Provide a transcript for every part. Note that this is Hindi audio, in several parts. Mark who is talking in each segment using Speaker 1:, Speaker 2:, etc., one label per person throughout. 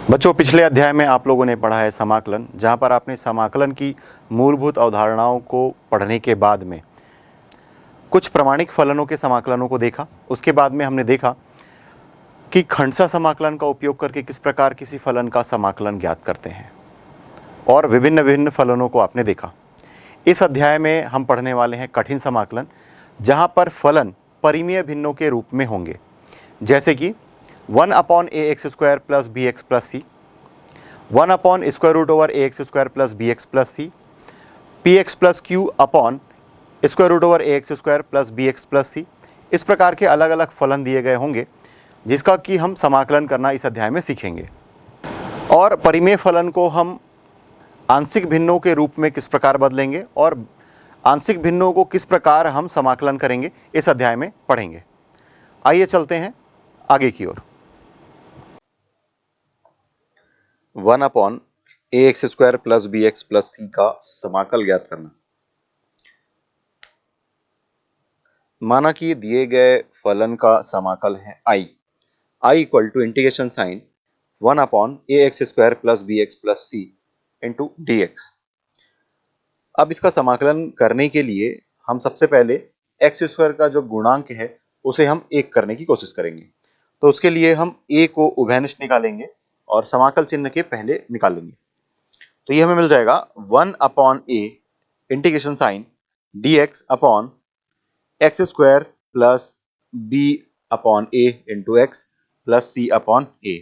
Speaker 1: बच्चों, पिछले अध्याय में आप लोगों ने पढ़ा है समाकलन, जहाँ पर आपने समाकलन की मूलभूत अवधारणाओं को पढ़ने के बाद में कुछ प्रमाणिक फलनों के समाकलनों को देखा। उसके बाद में हमने देखा कि खंडसा समाकलन का उपयोग करके किस प्रकार किसी फलन का समाकलन ज्ञात करते हैं, और विभिन्न विभिन्न फलनों को आपने देखा। इस अध्याय में हम पढ़ने वाले हैं कठिन समाकलन, जहाँ पर फलन परिमेय भिन्नों के रूप में होंगे, जैसे कि 1/ax² plus B X plus C, 1/√ax² plus B X plus C, P X plus Q upon √ax² plus B X plus C. इस प्रकार के अलग अलग फलन दिए गए होंगे, जिसका कि हम समाकलन करना इस अध्याय में सीखेंगे। और परिमेय फलन को हम आंशिक भिन्नों के रूप में किस प्रकार बदलेंगे और आंशिक भिन्नों को किस प्रकार हम समाकलन करेंगे, इस अध्याय में पढ़ेंगे। आइए चलते हैं आगे की ओर। 1/ax² plus B X plus C का समाकल ज्ञात करना। माना कि दिए गए फलन का समाकल है i equal to integration sign 1/ax² plus B X plus C into D X. अब इसका समाकलन करने के लिए हम सबसे पहले x² का जो गुणांक है उसे हम 1 करने की कोशिश करेंगे। तो उसके लिए हम a को उभयनिष्ठ निकालेंगे और समाकल चिन्ह के पहले निकालेंगे। तो ये हमें मिल जाएगा 1/a integration sign dx upon x² plus b upon a into x plus c upon a।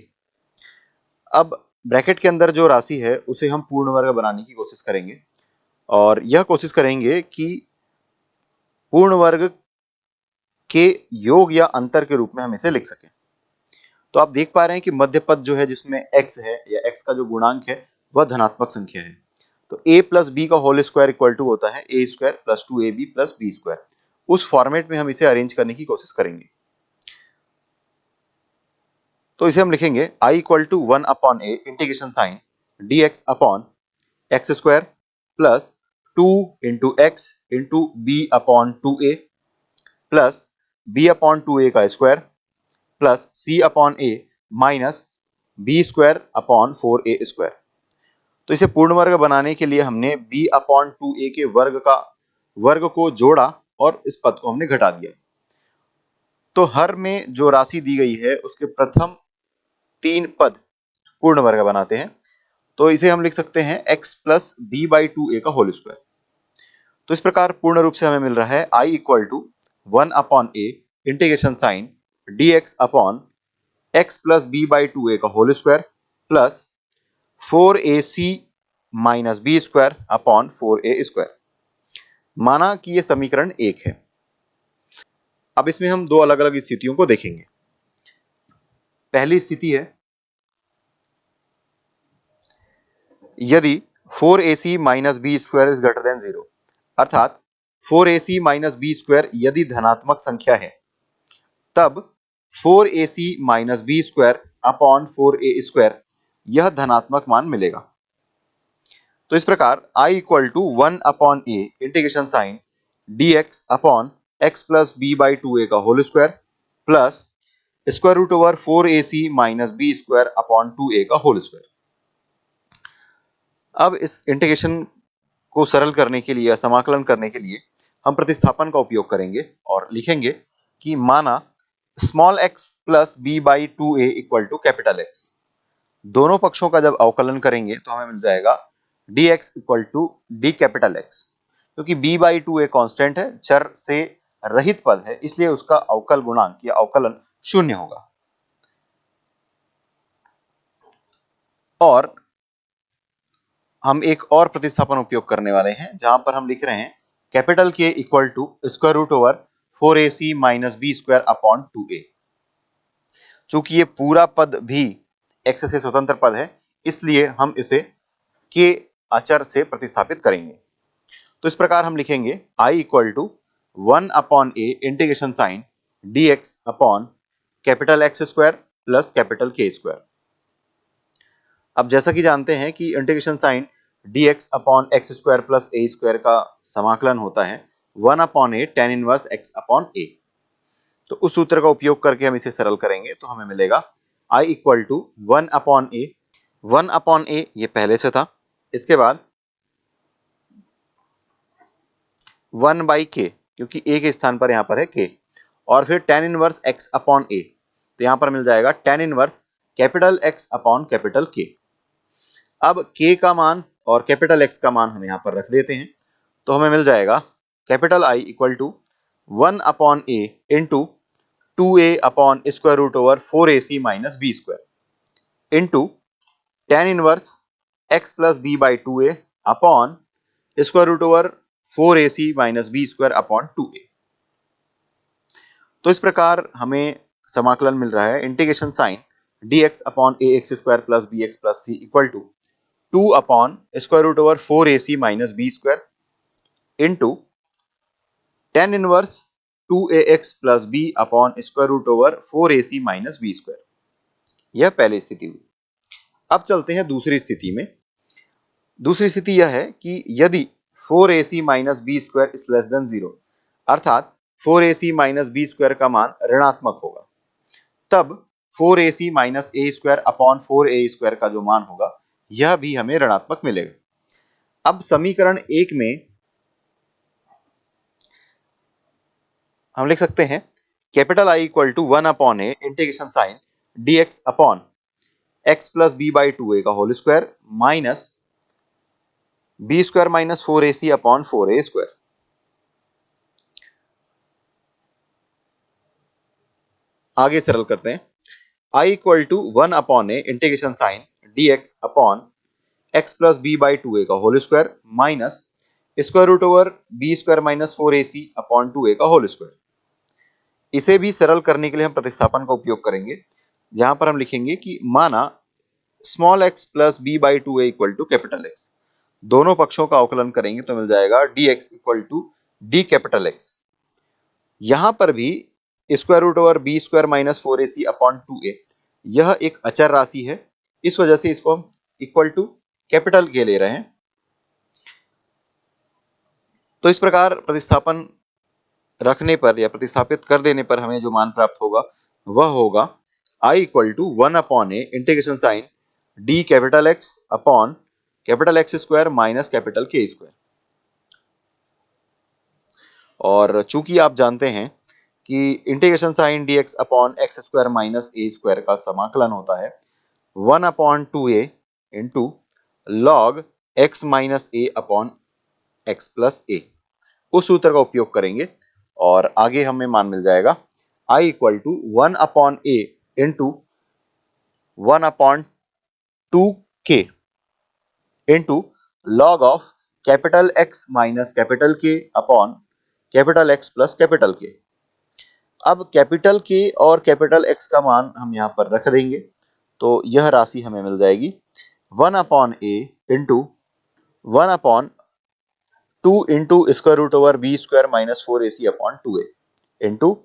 Speaker 1: अब ब्रैकेट के अंदर जो राशि है उसे हम पूर्ण वर्ग बनाने की कोशिश करेंगे, और यह कोशिश करेंगे कि पूर्ण वर्ग के योग या अंतर के रूप में हम इसे लिख सकें। तो आप देख पा रहे हैं कि मध्य पद जो है, जिसमें x है या x का जो गुणांक है वह धनात्मक संख्या है। तो a प्लस बी का होल स्क्वायर इक्वल टू होता है a² plus 2ab plus b²। उस फॉर्मेट में हम इसे अरेंज करने की कोशिश करेंगे। तो इसे हम लिखेंगे i equal to 1/a integration sign dx upon x² plus 2 into x into b upon 2a plus b upon 2a का square plus c upon a minus b² upon 4a²। तो इसे पूर्ण वर्ग बनाने के लिए हमने b अपॉन 2a के वर्ग को जोड़ा और इस पद को हमने घटा दिया। तो हर में जो राशि दी गई है उसके प्रथम 3 पद पूर्ण वर्ग बनाते हैं। तो इसे हम लिख सकते हैं x plus b by 2a का होल स्क्वायर। तो इस प्रकार पूर्ण रूप से हमें मिल रहा है i equal to 1/a integration sign dx upon x plus b by 2a का whole square plus 4ac minus b² upon 4a²। माना कि यह समीकरण 1 है। अब इसमें हम दो अलग अलग स्थितियों को देखेंगे। पहली स्थिति है यदि 4ac minus b² is greater than 0, अर्थात 4ac माइनस b² यदि धनात्मक संख्या है, तब 4ac minus b² upon 4a² यह धनात्मक मान मिलेगा। तो इस प्रकार i equal to 1/a integration sign dx upon x plus b by 2a का whole square plus square root over 4ac minus b² upon 2a का होल स्क्वायर। अब इस इंटीग्रेशन को सरल करने के लिए या समाकलन करने के लिए हम प्रतिस्थापन का उपयोग करेंगे और लिखेंगे कि माना small x plus b by 2a equal to capital X। दोनों पक्षों का जब अवकलन करेंगे तो हमें मिल जाएगा dx equal to d capital X। क्योंकि b बाई 2a कांस्टेंट है, चर से रहित पद है, इसलिए उसका अवकल गुणांक या अवकलन 0 होगा। और हम एक और प्रतिस्थापन उपयोग करने वाले हैं, जहां पर हम लिख रहे हैं capital K equal to square root over 4ac minus b² upon 2a। चूंकि ये पूरा पद भी x से स्वतंत्र पद है, इसलिए हम इसे k अचर से प्रतिस्थापित करेंगे। तो इस प्रकार हम लिखेंगे i equal to 1/a integration sign dx upon capital X² plus capital K²। अब जैसा कि जानते हैं कि integration sign dx upon x² plus a² का समाकलन होता है 1/a tan inverse x upon a। तो उस सूत्र का उपयोग करके हम इसे सरल करेंगे तो हमें मिलेगा i equal to 1/a 1 upon A ये पहले से था, इसके बाद 1 बाई के, क्योंकि ए के स्थान पर यहां पर है के, और फिर tan इनवर्स x अपॉन ए, तो यहां पर मिल जाएगा tan inverse capital X upon capital के। अब k का मान और कैपिटल X का मान हम यहां पर रख देते हैं, तो हमें मिल जाएगा capital I equal to 1 upon A into 2a upon square root over 4ac minus B square into tan inverse x plus B by 2a upon square root over 4ac minus B square upon 2a। तो इस प्रकार हमें समाकलन मिल रहा है integration sign dx upon A X square plus B X plus C equal to 2 upon square root over 4ac minus B square into tan inverse 2ax plus B upon square root over 4ac minus B square. यह पहली स्थिति हुई। अब चलते हैं दूसरी स्थिति में। दूसरी स्थिति यह है कि यदि 4ac minus B square is less than 0, अर्थात 4ac माइनस बी स्क्वायर का मान ऋणात्मक होगा, तब 4ac minus A square upon 4a square का जो मान होगा यह भी हमें ऋणात्मक मिलेगा। अब समीकरण 1 में हम लिख सकते हैं capital I equal to 1 upon A integration sign dx upon x plus B by 2a का whole square minus B square minus 4ac upon 4a square. आगे सरल करते हैं। I equal to 1 upon A integration sign dx upon x plus B by 2a का whole square minus square root over B square minus 4ac upon 2a का होल स्क्वायर। इसे भी सरल करने के लिए हम प्रतिस्थापन का उपयोग करेंगे, जहां पर हम लिखेंगे कि माना small x plus B by 2a equal to capital X, दोनों पक्षों का अवकलन करेंगे तो मिल जाएगा dx equal to D capital X। यहां पर भी square root over B square minus 4ac upon 2a यह एक अचर राशि है, इस वजह से इसको हम इक्वल टू कैपिटल के ले रहे हैं। तो इस प्रकार प्रतिस्थापन रखने पर या प्रतिस्थापित कर देने पर हमें जो मान प्राप्त होगा वह होगा I equal to 1 upon A integration sign D capital X upon capital X square minus capital K square. और चूंकि आप जानते हैं कि integration sign dx upon X square minus A square का समाकलन होता है 1 upon 2a into log x minus A upon X plus A, उस सूत्र का उपयोग करेंगे और आगे हमें मान मिल जाएगा I equal to 1 upon A into 1 upon 2k into log of capital X minus capital K upon capital X plus capital K। अब कैपिटल K और कैपिटल X का मान हम यहाँ पर रख देंगे, तो यह राशि हमें मिल जाएगी 1 upon A into 1 upon 2 into square root over B square minus 4ac upon 2a into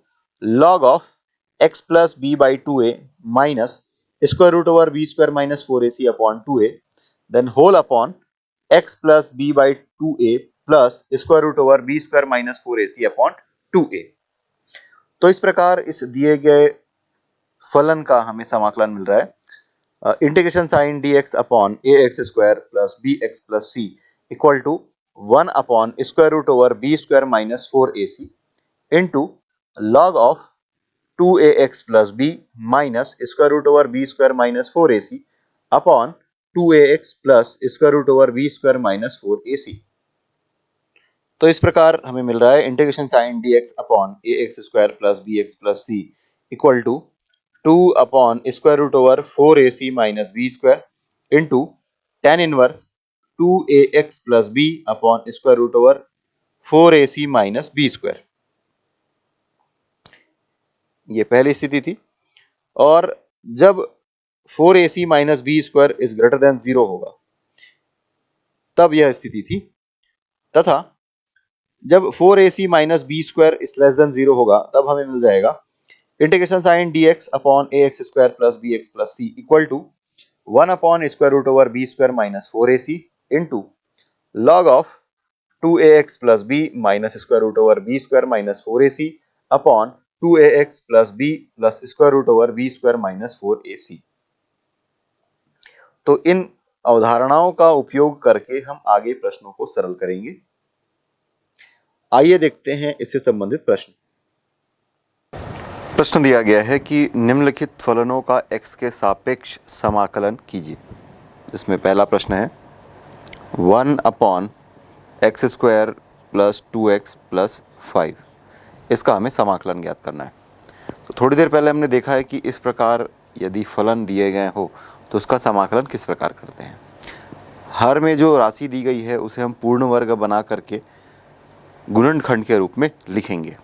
Speaker 1: log of x plus B by 2a minus square root over B square minus 4ac upon 2a then whole upon x plus B by 2a plus square root over B square minus 4ac upon 2a। तो इस प्रकार इस दिए गए फलन का हमें समाकलन मिल रहा है integration sign dx upon A X square plus B X plus C equal to 1 upon square root over B square minus 4ac into log of 2ax plus B minus square root over B square minus 4ac upon 2ax plus square root over B square minus 4ac। तो इस प्रकार हमें मिल रहा है integration sign dx upon A X square plus B X plus C equal to 2 upon square root over 4ac minus B square into tan inverse 2ax plus B upon square root over 4ac minus B square. ये पहली स्थिति थी। और जब 4ac minus B square is greater than 0 होगा तब यह स्थिति थी, तथा जब 4ac minus B square is less than 0 होगा तब हमें मिल जाएगा integration sign dx upon A X square plus B X plus C equal to 1 upon square root over B square minus 4ac into log of 2ax plus B minus square root over B square minus 4ac upon 2ax plus B plus square root over B square minus 4ac। तो इन अवधारणाओं का उपयोग करके हम आगे प्रश्नों को सरल करेंगे। आइए देखते हैं इससे संबंधित प्रश्न। प्रश्न दिया गया है कि निम्नलिखित फलनों का x के सापेक्ष समाकलन कीजिए। इसमें पहला प्रश्न है 1/x² + 2x + 5। इसका हमें समाकलन ज्ञात करना है। तो थोड़ी देर पहले हमने देखा है कि इस प्रकार यदि फलन दिए गए हो तो उसका समाकलन किस प्रकार करते हैं। हर में जो राशि दी गई है उसे हम पूर्ण वर्ग बना करके गुणनखंड के रूप में लिखेंगे।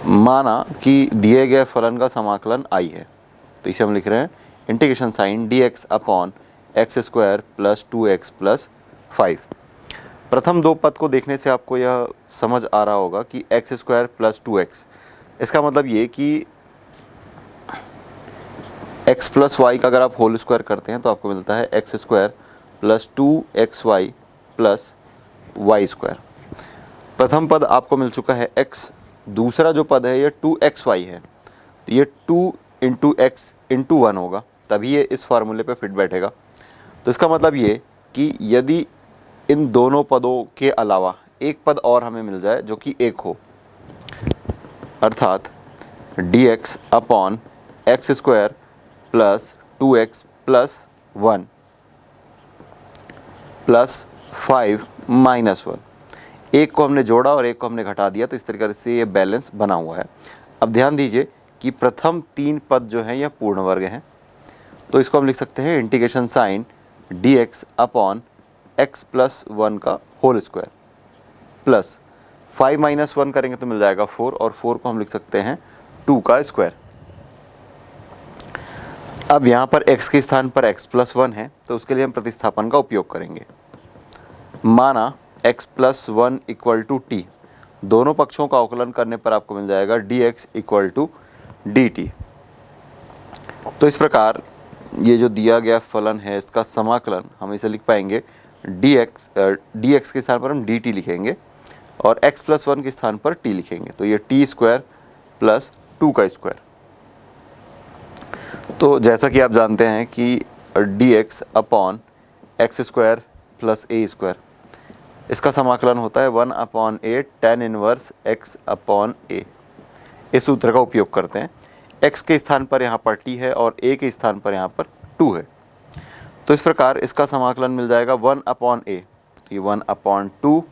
Speaker 1: माना कि दिए गए फलन का समाकलन i है, तो इसे हम लिख रहे हैं इंटीग्रेशन साइन dx/x² + 2x + 5। प्रथम दो पद को देखने से आपको यह समझ आ रहा होगा कि x² + 2x, इसका मतलब ये कि x + y का अगर आप होल स्क्वायर करते हैं तो आपको मिलता है x² + 2xy + y²। प्रथम पद आपको मिल चुका है x, दूसरा जो पद है ये 2xy है, तो ये 2 × x × 1 होगा, तभी ये इस फार्मूले पे फिट बैठेगा। तो इसका मतलब ये कि यदि इन दोनों पदों के अलावा एक पद और हमें मिल जाए जो कि 1 हो, अर्थात dx/x² + 2x + 1 + 5 - 1, एक को हमने जोड़ा और एक को हमने घटा दिया, तो इस तरीके से ये बैलेंस बना हुआ है। अब ध्यान दीजिए कि प्रथम तीन पद जो हैं यह पूर्ण वर्ग हैं, तो इसको हम लिख सकते हैं इंटीग्रेशन साइन dx/x + 1 का होल स्क्वायर प्लस 5 - 1 करेंगे तो मिल जाएगा 4, और 4 को हम लिख सकते हैं 2 का स्क्वायर। अब यहाँ पर x के स्थान पर x + 1 है, तो उसके लिए हम प्रतिस्थापन का उपयोग करेंगे। माना x + 1 = t, दोनों पक्षों का अवकलन करने पर आपको मिल जाएगा dx = dt। तो इस प्रकार ये जो दिया गया फलन है इसका समाकलन हम इसे लिख पाएंगे dx के स्थान पर हम dt लिखेंगे और x + 1 के स्थान पर t लिखेंगे, तो ये t² + 2 का स्क्वायर। तो जैसा कि आप जानते हैं कि dx/x² + a², इसका समाकलन होता है 1/a tan 1x/a। इस सूत्र का उपयोग करते हैं। x के स्थान पर यहाँ पर t है और a के स्थान पर यहाँ पर 2 है, तो इस प्रकार इसका समाकलन मिल जाएगा 1/a, तो ये 1/2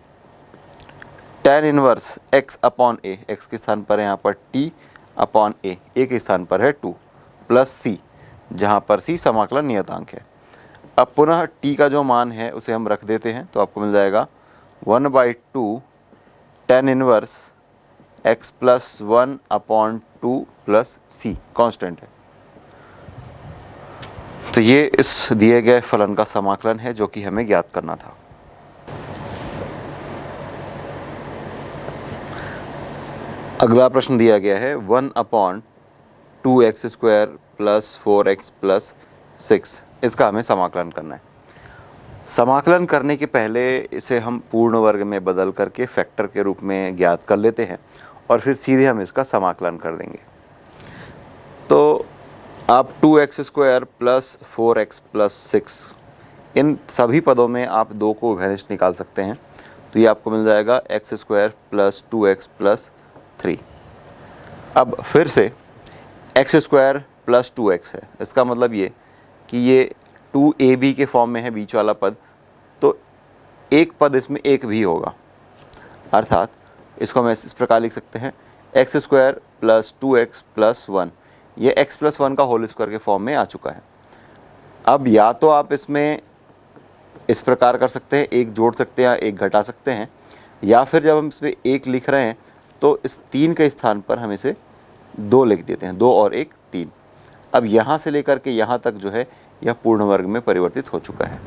Speaker 1: tan 1x/a, x के स्थान पर यहाँ पर t/a, a के स्थान पर है 2 + c, जहाँ पर c समाकलन नियतांक है। अब पुनः t का जो मान है उसे हम रख देते हैं, तो आपको मिल जाएगा 1/2 tan 1x + 1/2 + c, कांस्टेंट है। तो ये इस दिए गए फलन का समाकलन है जो कि हमें ज्ञात करना था। अगला प्रश्न दिया गया है 1/2x² + 4x + 6, इसका हमें समाकलन करना है। समाकलन करने के पहले इसे हम पूर्ण वर्ग में बदल करके फैक्टर के रूप में ज्ञात कर लेते हैं और फिर सीधे हम इसका समाकलन कर देंगे। तो आप 2x² + 4x + 6, इन सभी पदों में आप 2 को उभयनिष्ठ निकाल सकते हैं, तो ये आपको मिल जाएगा x² + 2x + 3। अब फिर से x² + 2x है, इसका मतलब ये कि ये 2ab के फॉर्म में है बीच वाला पद, तो एक पद इसमें एक भी होगा, अर्थात इसको हम इस प्रकार लिख सकते हैं x² + 2x + 1, ये x + 1 का होल स्क्वायर के फॉर्म में आ चुका है। अब या तो आप इसमें इस प्रकार कर सकते हैं, एक जोड़ सकते हैं, एक घटा सकते हैं, या फिर जब हम इसमें एक लिख रहे हैं तो इस 3 के स्थान पर हम इसे 2 लिख देते हैं, 2 और 1 3। अब यहाँ से लेकर के यहाँ तक जो है यह पूर्ण वर्ग में परिवर्तित हो चुका है,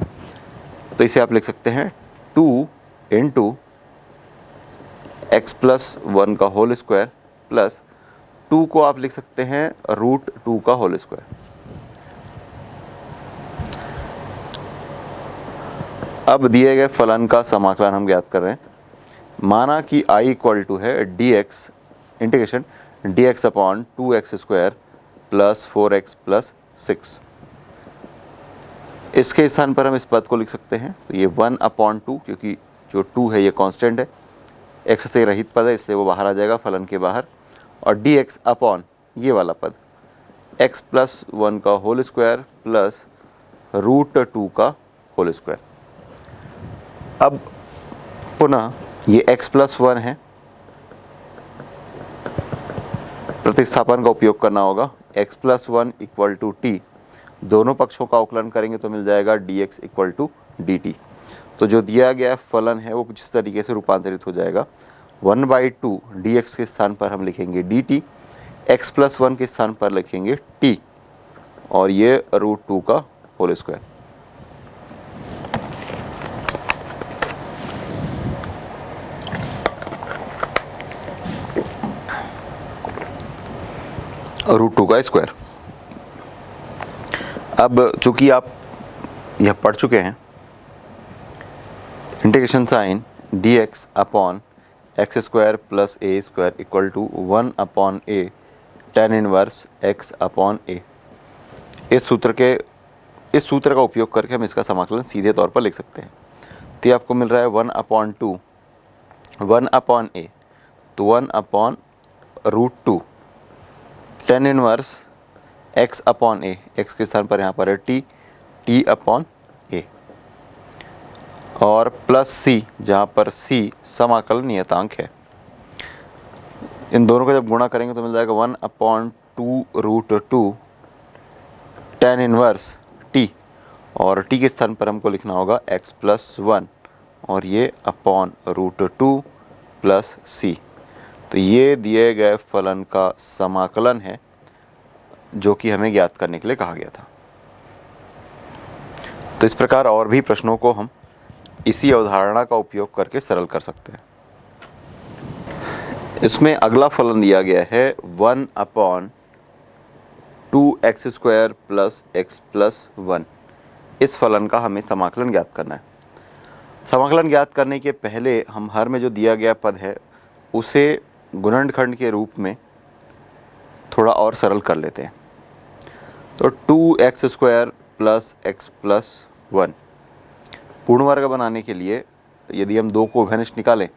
Speaker 1: तो इसे आप लिख सकते हैं 2 × x + 1 का होल स्क्वायर प्लस 2 को आप लिख सकते हैं √2 का होल स्क्वायर। अब दिए गए फलन का समाकलन हम ज्ञात कर रहे हैं। माना कि i = है dx integration dx/2x²
Speaker 2: plus 4x plus 6। इसके स्थान पर हम इस पद को लिख सकते हैं, तो ये 1/2, क्योंकि जो 2 है ये कांस्टेंट है, x से रहित पद है इसलिए वो बाहर आ जाएगा फलन के बाहर, और dx अपॉन ये वाला पद x प्लस 1 का होल स्क्वायर प्लस √2 का होल स्क्वायर। अब पुनः ये x प्लस 1 है, प्रतिस्थापन का उपयोग करना होगा। x plus 1 equal to T, दोनों पक्षों का अवकलन करेंगे तो मिल जाएगा dx इक्वल टू dt। तो जो दिया गया फलन है वो कुछ इस तरीके से रूपांतरित हो जाएगा। 1/2 dx के स्थान पर हम लिखेंगे dt, x प्लस 1 के स्थान पर लिखेंगे t, और ये √2 का होल स्क्वायर। √2 का स्क्वायर। अब चूंकि आप यह पढ़ चुके हैं, integration sign dx upon X square plus A square equal to 1/a tan inverse x upon a। इस सूत्र का उपयोग करके हम इसका समाकलन सीधे तौर पर लिख सकते हैं। तो ये आपको मिल रहा है 1/2 1/a, तो 1/√2 tan inverse x upon a, x के स्थान पर यहाँ पर है t अपॉन a, और प्लस c, जहाँ पर c समाकलन नियतांक है। इन दोनों को जब गुणा करेंगे तो मिल जाएगा 1/2√2 tan इनवर्स t, और t के स्थान पर हमको लिखना होगा x प्लस 1, और ये अपॉन √2 प्लस c। तो ये दिए गए फलन का समाकलन है जो कि हमें ज्ञात करने के लिए कहा गया था। तो इस प्रकार और भी प्रश्नों को हम इसी अवधारणा का उपयोग करके सरल कर सकते हैं। इसमें अगला फलन दिया गया है 1/2x² प्लस x प्लस 1। इस फलन का हमें समाकलन ज्ञात करना है। समाकलन ज्ञात करने के पहले हम हर में जो दिया गया पद है उसे गुणनखंड के रूप में थोड़ा और सरल कर लेते हैं। तो 2x² प्लस x प्लस 1 पूर्ण वर्ग बनाने के लिए यदि हम 2 को उभयनिष्ठ निकालें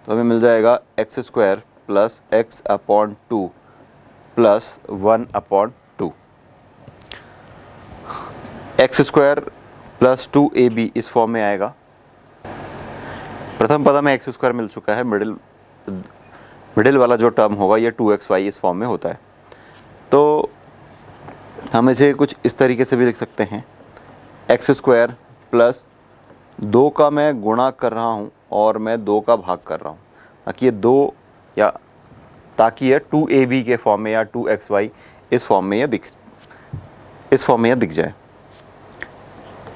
Speaker 2: तो हमें मिल जाएगा x² plus x upon 2 plus 1/2। x² plus 2ab इस फॉर्म में आएगा। प्रथम पद में x² मिल चुका है, मिडिल वाला जो टर्म होगा ये 2xy इस फॉर्म में होता है। तो हम इसे कुछ इस तरीके से भी लिख सकते हैं, x² प्लस 2 का मैं गुणा कर रहा हूँ और मैं 2 का भाग कर रहा हूँ, ताकि ये 2ab के फॉर्म में या 2xy इस फॉर्म में यह दिख जाए।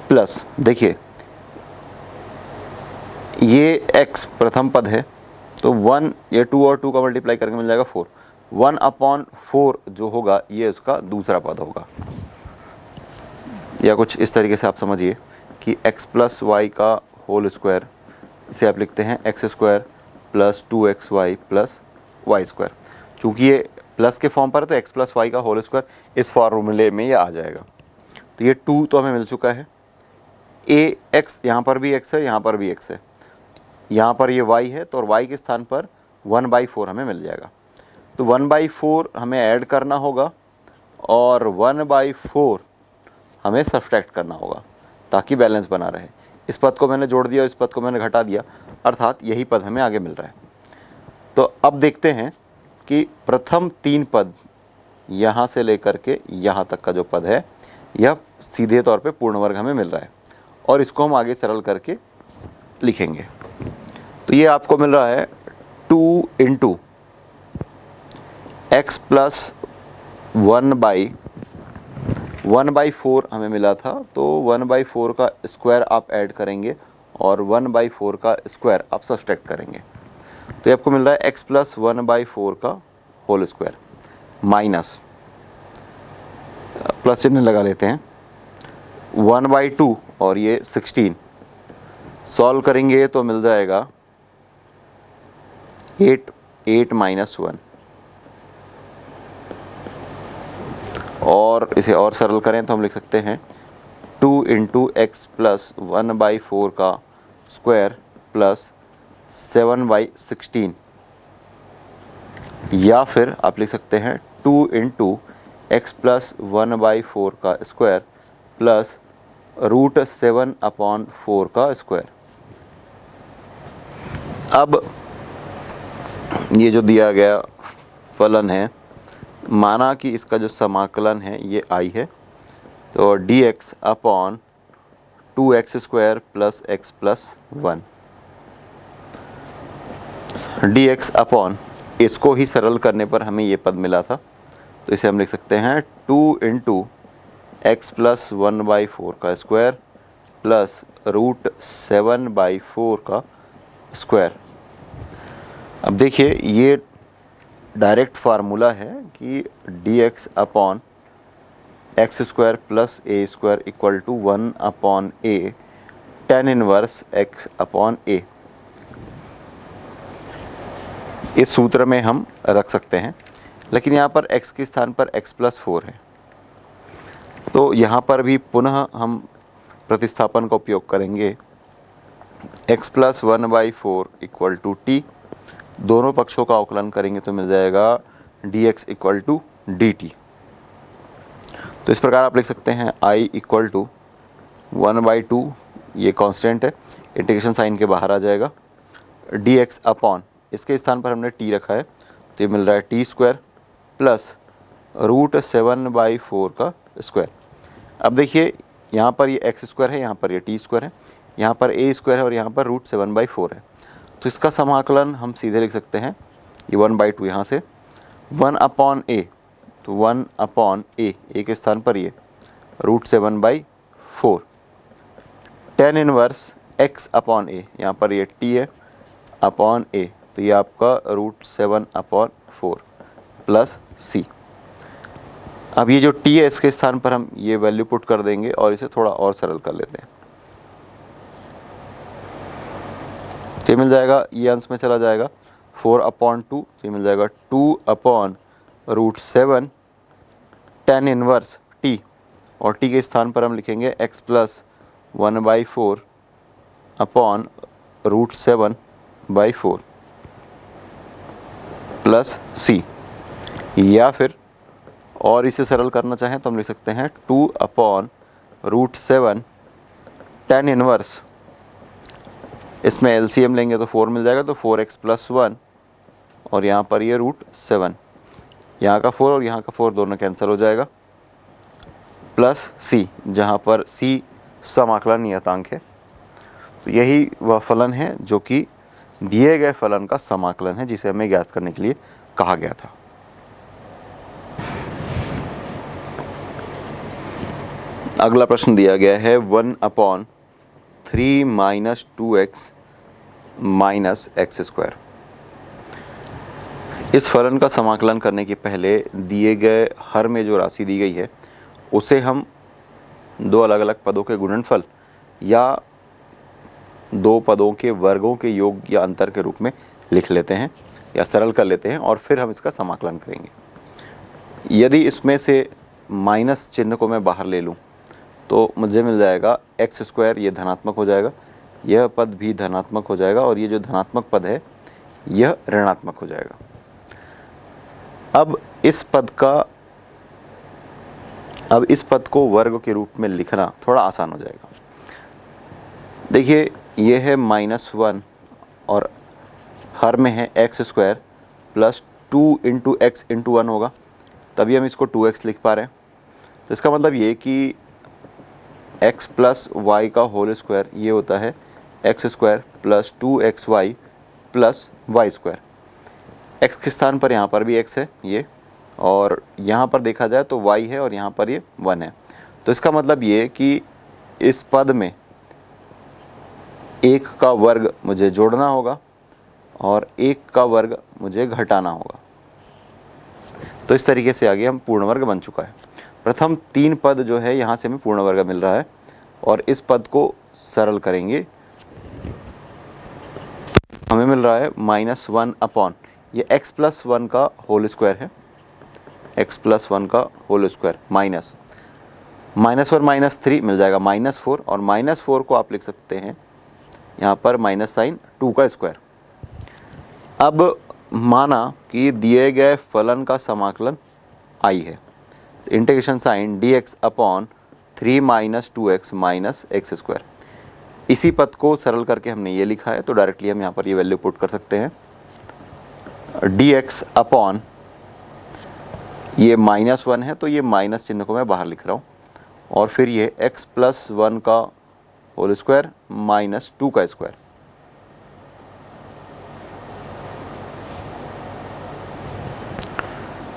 Speaker 2: प्लस देखिए ये x प्रथम पद है, तो 1, ये 2 और 2 का मल्टीप्लाई करके मिल जाएगा 4। 1/4 जो होगा ये उसका दूसरा पद होगा, या कुछ इस तरीके से आप समझिए कि x प्लस वाई का होल स्क्वायर, इसे आप लिखते हैं x² plus 2xy plus y²। चूँकि ये प्लस के फॉर्म पर है तो x प्लस वाई का होल स्क्वायर इस फॉर्मूले में ये आ जाएगा। तो ये 2 तो हमें मिल चुका है, x यहाँ पर भी x है, यहाँ पर भी x है, यहाँ पर ये y है, तो और y के स्थान पर 1/4 हमें मिल जाएगा। तो 1/4 हमें ऐड करना होगा और 1/4 हमें सब्सट्रैक्ट करना होगा ताकि बैलेंस बना रहे। इस पद को मैंने जोड़ दिया और इस पद को मैंने घटा दिया, अर्थात यही पद हमें आगे मिल रहा है। तो अब देखते हैं कि प्रथम 3 पद यहाँ से लेकर के यहाँ तक का जो पद है यह सीधे तौर पे पूर्ण वर्ग हमें मिल रहा है, और इसको हम आगे सरल करके लिखेंगे। तो ये आपको मिल रहा है 2 × x प्लस 1/4 हमें मिला था, तो 1/4 का स्क्वायर आप ऐड करेंगे और 1/4 का स्क्वायर आप सब्सट्रैक्ट करेंगे। तो ये आपको मिल रहा है x प्लस 1/4 का होल स्क्वायर माइनस, प्लस चिन्ह लगा लेते हैं, 1/2 और ये 16 सॉल्व करेंगे तो मिल जाएगा 8 - 1। और इसे और सरल करें तो हम लिख सकते हैं 2 इंटू एक्स प्लस 1/4 का स्क्वायर प्लस 7/16, या फिर आप लिख सकते हैं 2 इंटू एक्स प्लस 1/4 का स्क्वायर प्लस √7/4 का स्क्वायर। अब ये जो दिया गया फलन है, माना कि इसका जो समाकलन है ये आई है, तो dx upon 2x² plus x plus 1, dx upon इसको ही सरल करने पर हमें ये पद मिला था, तो इसे हम लिख सकते हैं 2 इंटू एक्स प्लस 1/4 का स्क्वायर प्लस √7/4 का स्क्वायर। अब देखिए ये डायरेक्ट फार्मूला है कि dx upon x² plus a² equal to 1/a tan inverse x upon a। इस सूत्र में हम रख सकते हैं, लेकिन यहाँ पर x के स्थान पर x प्लस 4 है, तो यहाँ पर भी पुनः हम प्रतिस्थापन का उपयोग करेंगे। x plus 1/4 equal to t, दोनों पक्षों का अवकलन करेंगे तो मिल जाएगा dx इक्वल टू dt। तो इस प्रकार आप लिख सकते हैं I इक्वल टू 1/2, ये कांस्टेंट है, इंटीग्रेशन साइन के बाहर आ जाएगा, dx अपॉन इसके स्थान पर हमने t रखा है तो ये मिल रहा है t² प्लस √7/4 का स्क्वायर। अब देखिए यहाँ पर ये x² है, यहाँ पर ये t² है, यहाँ पर a² है और यहाँ पर √7/4 है, तो इसका समाकलन हम सीधे लिख सकते हैं, ये 1/2 यहाँ से 1/a, तो 1/a, a के स्थान पर ये √7/4 tan inverse x upon a, यहाँ पर ये t है अपॉन a, तो ये आपका √7/4 प्लस c। अब ये जो t है इसके स्थान पर हम ये वैल्यू पुट कर देंगे और इसे थोड़ा और सरल कर लेते हैं, तो ये मिल जाएगा, ये अंश में चला जाएगा 4/2, तो ये मिल जाएगा 2/√7 tan इनवर्स t, और t के स्थान पर हम लिखेंगे x plus 1/4 upon √7/4 plus c, या फिर और इसे सरल करना चाहें तो हम लिख सकते हैं 2/√7 tan इनवर्स, इसमें एलसीएम लेंगे तो 4 मिल जाएगा, तो 4x प्लस 1 और यहाँ पर ये √7, यहाँ का 4 और यहाँ का 4 दोनों कैंसिल हो जाएगा, प्लस c, जहाँ पर c समाकलन नियतांक है। तो यही वह फलन है जो कि दिए गए फलन का समाकलन है, जिसे हमें ज्ञात करने के लिए कहा गया था। अगला प्रश्न दिया गया है 1/3 माइनस 2x माइनस x²। इस फलन का समाकलन करने के पहले दिए गए हर में जो राशि दी गई है उसे हम दो अलग अलग पदों के गुणनफल या दो पदों के वर्गों के योग या अंतर के रूप में लिख लेते हैं या सरल कर लेते हैं, और फिर हम इसका समाकलन करेंगे। यदि इसमें से माइनस चिन्ह को मैं बाहर ले लूँ तो मुझे मिल जाएगा x², ये धनात्मक हो जाएगा, यह पद भी धनात्मक हो जाएगा, और ये जो धनात्मक पद है यह ऋणात्मक हो जाएगा। अब इस पद को वर्ग के रूप में लिखना थोड़ा आसान हो जाएगा। देखिए ये है -1 और हर में है x² plus 2 into x into 1 होगा, तभी हम इसको 2x लिख पा रहे हैं। तो इसका मतलब ये कि x प्लस वाई का होल स्क्वायर ये होता है x² plus 2xy plus y²। x के स्थान पर यहाँ पर भी x है ये, और यहाँ पर देखा जाए तो y है और यहाँ पर ये 1 है। तो इसका मतलब ये कि इस पद में 1 का वर्ग मुझे जोड़ना होगा और 1 का वर्ग मुझे घटाना होगा। तो इस तरीके से आगे हम पूर्ण वर्ग बन चुका है। प्रथम 3 पद जो है यहाँ से हमें पूर्ण वर्ग मिल रहा है, और इस पद को सरल करेंगे हमें मिल रहा है -1 अपॉन ये x प्लस 1 का होल स्क्वायर है, एक्स प्लस वन का होल स्क्वायर माइनस -1 -3 मिल जाएगा -4, और -4 को आप लिख सकते हैं यहाँ पर माइनस साइन 2 का स्क्वायर। अब माना कि दिए गए फलन का समाकलन आई है, integration sign dx upon 3 - 2x - x²। इसी पद को सरल करके हमने ये लिखा है, तो डायरेक्टली हम यहाँ पर ये वैल्यू पुट कर सकते हैं। dx अपॉन ये -1 है, तो ये माइनस चिन्ह को मैं बाहर लिख रहा हूँ, और फिर ये x प्लस 1 का होल स्क्वायर माइनस 2 का स्क्वायर।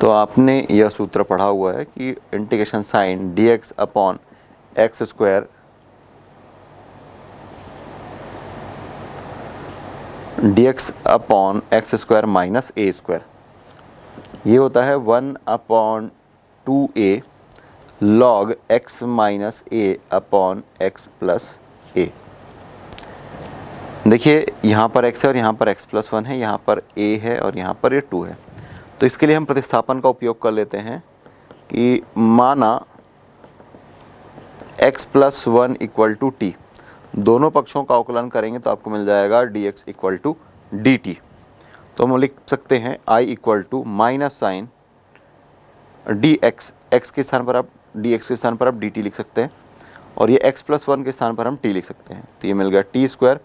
Speaker 2: तो आपने यह सूत्र पढ़ा हुआ है कि integration sign dx upon X square dx upon X square minus A square, ये होता है 1/2a log x minus A upon X plus A. देखिए यहाँ पर x है और यहाँ पर x प्लस 1 है, यहाँ पर a है और यहाँ पर ये 2 है। तो इसके लिए हम प्रतिस्थापन का उपयोग कर लेते हैं कि माना x plus 1 equal to T, दोनों पक्षों का अवकलन करेंगे तो आपको मिल जाएगा dx इक्वल टू dt। तो हम लिख सकते हैं I equal to minus sign dx, x के स्थान पर आप dx के स्थान पर आप dt लिख सकते हैं, और ये x प्लस 1 के स्थान पर हम t लिख सकते हैं। तो ये मिल गया t स्क्वायर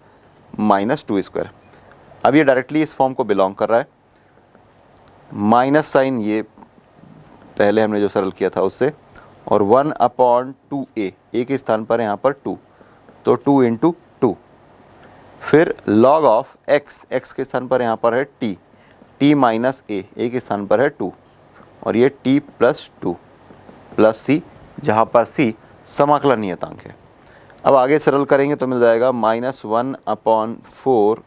Speaker 2: माइनस 2 स्क्वायर। अब ये डायरेक्टली इस फॉर्म को बिलोंग कर रहा है। माइनस साइन ये पहले हमने जो सरल किया था उससे, और 1/2a, a के स्थान पर यहाँ पर 2, तो 2 × 2, फिर log ऑफ x, x के स्थान पर यहाँ पर है t, t minus a, a के स्थान पर है 2, और ये t प्लस 2 प्लस c, जहाँ पर c समाकलन नियतांक है। अब आगे सरल करेंगे तो मिल जाएगा -1/4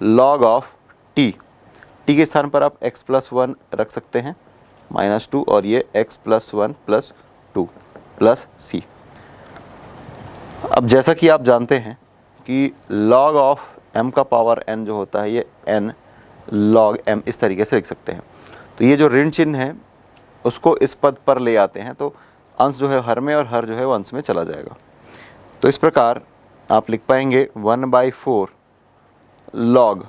Speaker 2: log ऑफ t, t के स्थान पर आप x प्लस 1 रख सकते हैं -2, और ये x plus 1 plus 2 plus c। अब जैसा कि आप जानते हैं कि log ऑफ m का पावर n जो होता है ये n log m इस तरीके से लिख सकते हैं। तो ये जो ऋण चिन्ह है उसको इस पद पर ले आते हैं, तो अंश जो है हर में और हर जो है वो अंश में चला जाएगा। तो इस प्रकार आप लिख पाएंगे 1/4 log,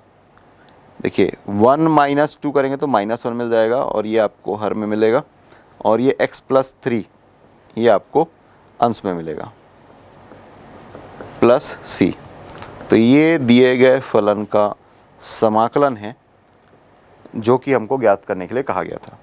Speaker 2: देखिए 1 - 2 करेंगे तो -1 मिल जाएगा, और ये आपको हर में मिलेगा, और ये x प्लस 3 ये आपको अंश में मिलेगा प्लस c। तो ये दिए गए फलन का समाकलन है जो कि हमको ज्ञात करने के लिए कहा गया था।